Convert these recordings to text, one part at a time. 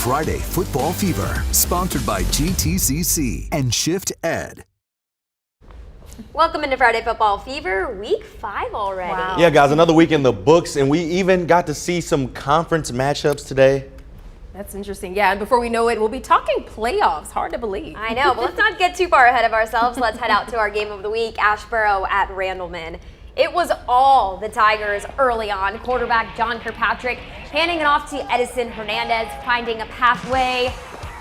Friday Football Fever, sponsored by GTCC and Shift Ed. Welcome into Friday Football Fever, week 5 already. Wow. Yeah, guys, another week in the books, and we even got to see some conference matchups today. That's interesting. Yeah, and before we know it, we'll be talking playoffs. Hard to believe. I know, but let's not get too far ahead of ourselves. Let's head out to our game of the week, Asheboro at Randleman. It was all the Tigers early on. Quarterback John Kirkpatrick handing it off to Edison Hernandez, finding a pathway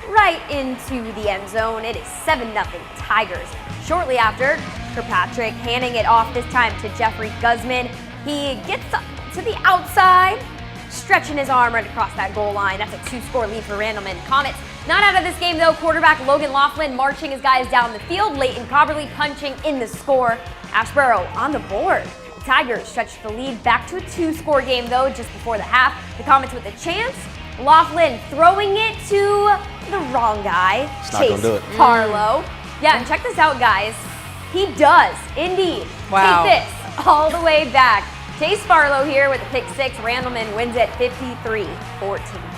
right into the end zone. It is 7-0 Tigers. Shortly after, Kirkpatrick handing it off this time to Jeffrey Guzman. He gets up to the outside, stretching his arm right across that goal line. That's a 2-score lead for Randleman. Comets not out of this game though. Quarterback Logan Laughlin marching his guys down the field. Leighton Cobberly punching in the score. Asheboro on the board. The Tigers stretched the lead back to a 2-score game though just before the half. The Comets with a chance. Laughlin throwing it to the wrong guy. Chase Farlow. Yeah, and check this out, guys. He does indeed take this all the way back. Chase Farlow here with a pick 6. Randleman wins it 53-14.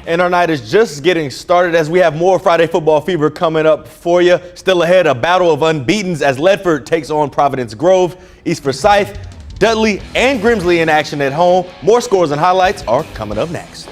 And our night is just getting started as we have more Friday Football Fever coming up for you. Still ahead, a battle of unbeatens as Ledford takes on Providence Grove. East Forsyth, Dudley, and Grimsley in action at home. More scores and highlights are coming up next.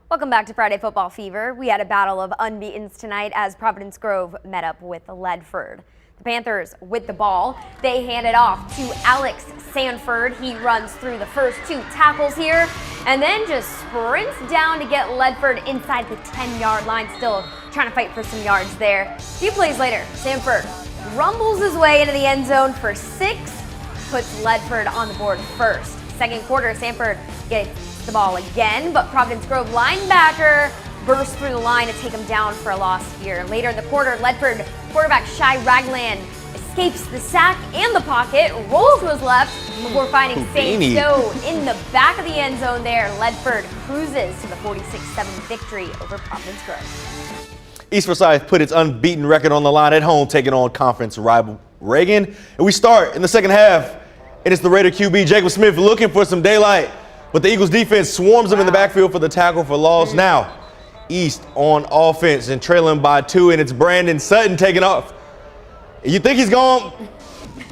Welcome back to Friday Football Fever. We had a battle of unbeatens tonight as Providence Grove met up with Ledford. The Panthers with the ball. They hand it off to Alex Sanford. He runs through the first 2 tackles here and then just sprints down to get Ledford inside the 10-yard line, still trying to fight for some yards there. A few plays later, Sanford rumbles his way into the end zone for 6, puts Ledford on the board first. Second quarter, Sanford gets the ball again, but Providence Grove linebacker bursts through the line to take him down for a loss here. Later in the quarter, Ledford quarterback Shai Ragland escapes the sack and the pocket, rolls to his left before finding St. Joe in the back of the end zone there. Ledford cruises to the 46-7 victory over Providence Grove. East Forsyth put its unbeaten record on the line at home, taking on conference rival Reagan. And we start in the second half, and it's the Raider QB Jacob Smith looking for some daylight. But the Eagles defense swarms him in the backfield for the tackle for loss. Now, East on offense and trailing by 2, and it's Brandon Sutton taking off. You think he's gone,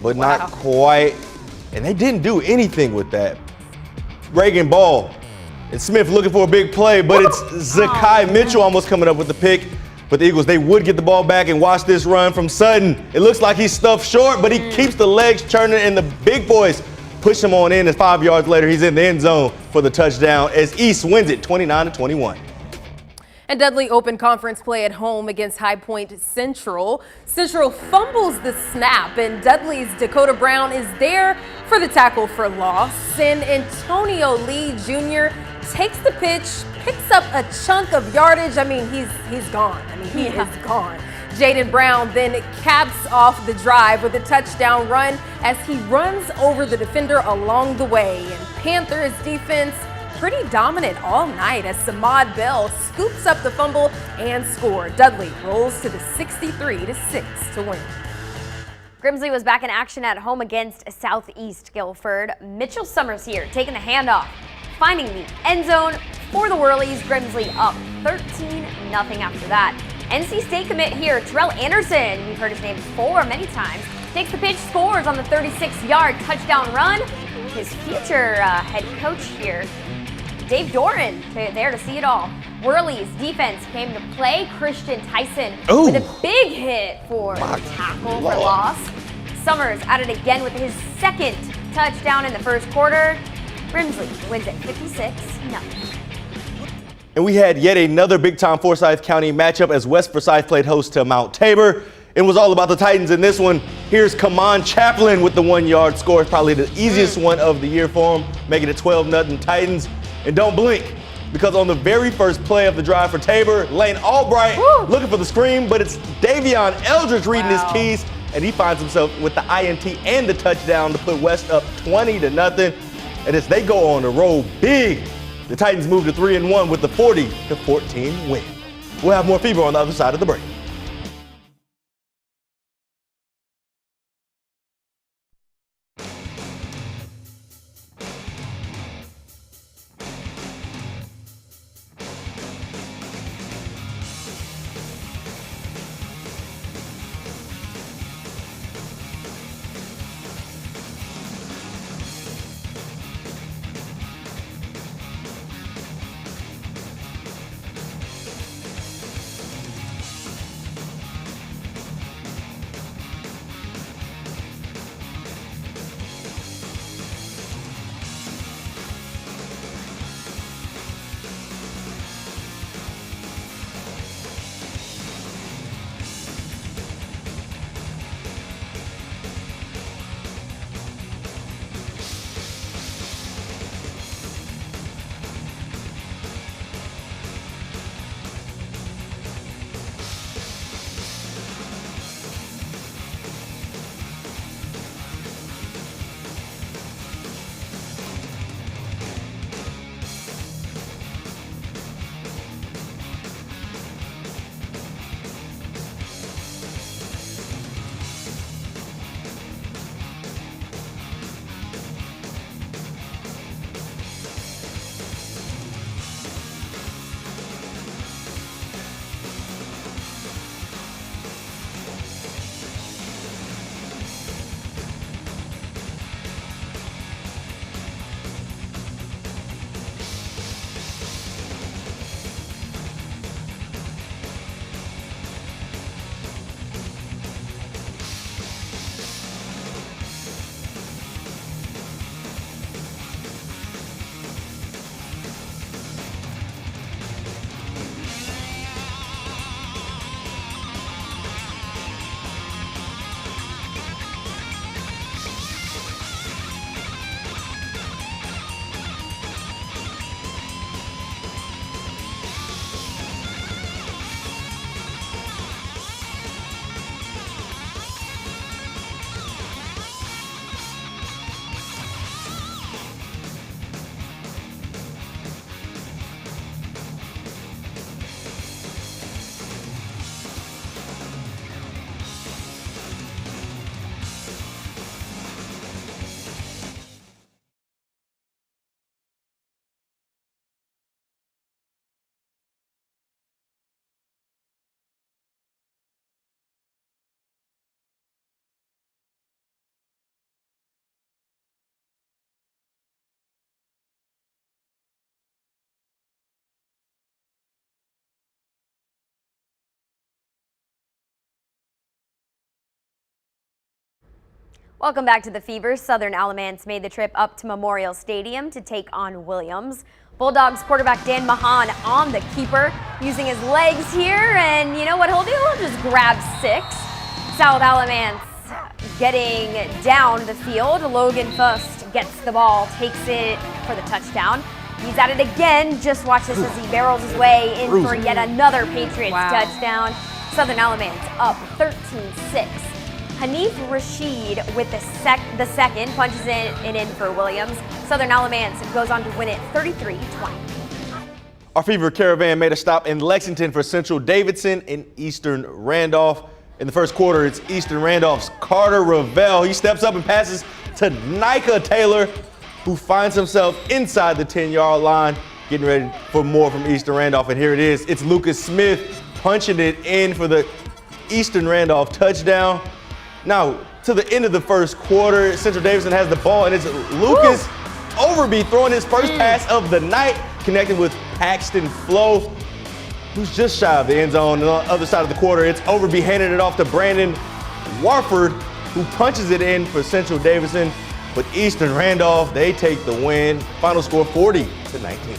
but not quite. And they didn't do anything with that. Reagan ball. And Smith looking for a big play, but it's Zakai Mitchell almost coming up with the pick. But the Eagles, they would get the ball back and watch this run from Sutton. It looks like he's stuffed short, but he keeps the legs churning, and the big boys push him on in, and 5 yards later, he's in the end zone for the touchdown as East wins it 29-21. And Dudley opened conference play at home against High Point Central. Central fumbles the snap, and Dudley's Dakota Brown is there for the tackle for loss. And Antonio Lee Jr. takes the pitch, picks up a chunk of yardage. I mean, he's gone. I mean, he is gone. Jaden Brown then caps off the drive with a touchdown run as he runs over the defender along the way. And Panthers defense pretty dominant all night as Samad Bell scoops up the fumble and score. Dudley rolls to the 63-6 to win. Grimsley was back in action at home against Southeast Guilford. Mitchell Summers here taking the handoff, finding the end zone for the Whirlies. Grimsley up 13-0 after that. NC State commit here, Terrell Anderson, we've heard his name before many times, takes the pitch, scores on the 36-yard touchdown run. His future head coach here, Dave Doran, there to see it all. Whirlies defense came to play. Christian Tyson with a big hit for the tackle for loss. Summers at it again with his second touchdown in the first quarter. Grimsley wins it 56-0. And we had yet another big-time Forsyth County matchup as West Forsyth played host to Mount Tabor. It was all about the Titans in this one. Here's Kamon Chaplin with the 1-yard score. It's probably the easiest one of the year for him, making it 12-0 Titans. And don't blink, because on the very first play of the drive for Tabor, Lane Albright looking for the screen, but it's Davion Eldridge reading his keys, and he finds himself with the INT and the touchdown to put West up 20-0. And as they go on the road big, the Titans move to 3-1 with the 40-14 win. We'll have more fever on the other side of the break. Welcome back to the Fever. Southern Alamance made the trip up to Memorial Stadium to take on Williams. Bulldogs quarterback Dan Mahan on the keeper, using his legs here, and you know what he'll do? He'll just grab 6. South Alamance getting down the field. Logan Fust gets the ball, takes it for the touchdown. He's at it again. Just watch this as he barrels his way in for yet another Patriots touchdown. Southern Alamance up 13-6. Hanif Rashid with the second punches it in for Williams. Southern Alamance goes on to win it 33-20. Our Fever Caravan made a stop in Lexington for Central Davidson and Eastern Randolph. In the first quarter, it's Eastern Randolph's Carter Ravel. He steps up and passes to Nika Taylor, who finds himself inside the 10-yard line, getting ready for more from Eastern Randolph. And here it is. It's Lucas Smith punching it in for the Eastern Randolph touchdown. Now, to the end of the first quarter, Central Davidson has the ball, and it's Lucas Overby throwing his first pass of the night, connecting with Paxton Flo, who's just shy of the end zone. And on the other side of the quarter, it's Overby handing it off to Brandon Warford, who punches it in for Central Davidson. But Eastern Randolph, they take the win. Final score 40-19.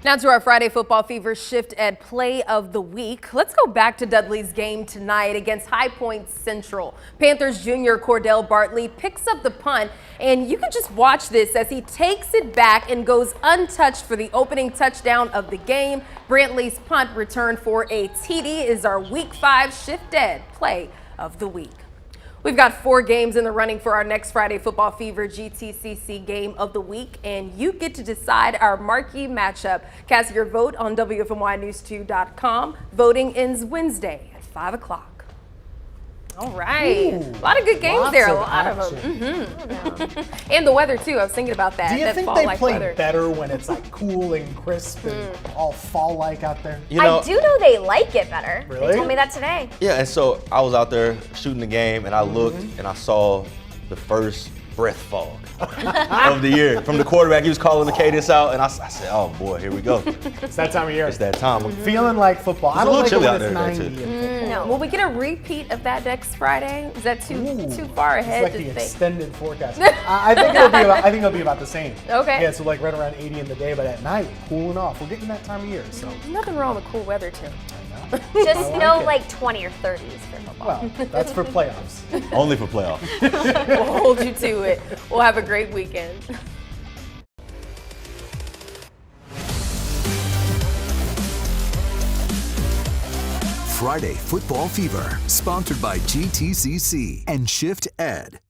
Now to our Friday Football Fever Shift Ed Play of the Week. Let's go back to Dudley's game tonight against High Point Central. Panthers junior Cordell Bartley picks up the punt, and you can just watch this as he takes it back and goes untouched for the opening touchdown of the game. Brantley's punt return for a TD is our Week 5 Shift Ed Play of the Week. We've got 4 games in the running for our next Friday Football Fever GTCC Game of the Week, and you get to decide our marquee matchup. Cast your vote on WFMYnews2.com. Voting ends Wednesday at 5 o'clock. All right. Ooh, a lot of good games there. A lot action. of them. And the weather, too. I was thinking about that. Do you that think they play better when it's like cool and crisp and all fall-like out there? You know, I do know they like it better. Really? They told me that today. yeah, and so I was out there shooting the game, and I looked and I saw the first breath fog of the year from the quarterback. He was calling the cadence out, and I said, oh boy, here we go. It's that time of year. It's that time. Feeling like football. I a don't little like it chilly when out it's there 90 too. in football. No. Will we get a repeat of that next Friday? Is that too far ahead It's like to the think? extended forecast. I think it'll be about the same. Okay. Yeah, so like right around 80 in the day, but at night, cooling off. We're getting that time of year, so. Nothing wrong with cool weather, too. I know. Just I no it. like 20 or 30s for football. Well, that's for playoffs. Only for playoffs. We'll hold you to it. We'll have a great weekend. Friday Football Fever, sponsored by GTCC and Shift Ed.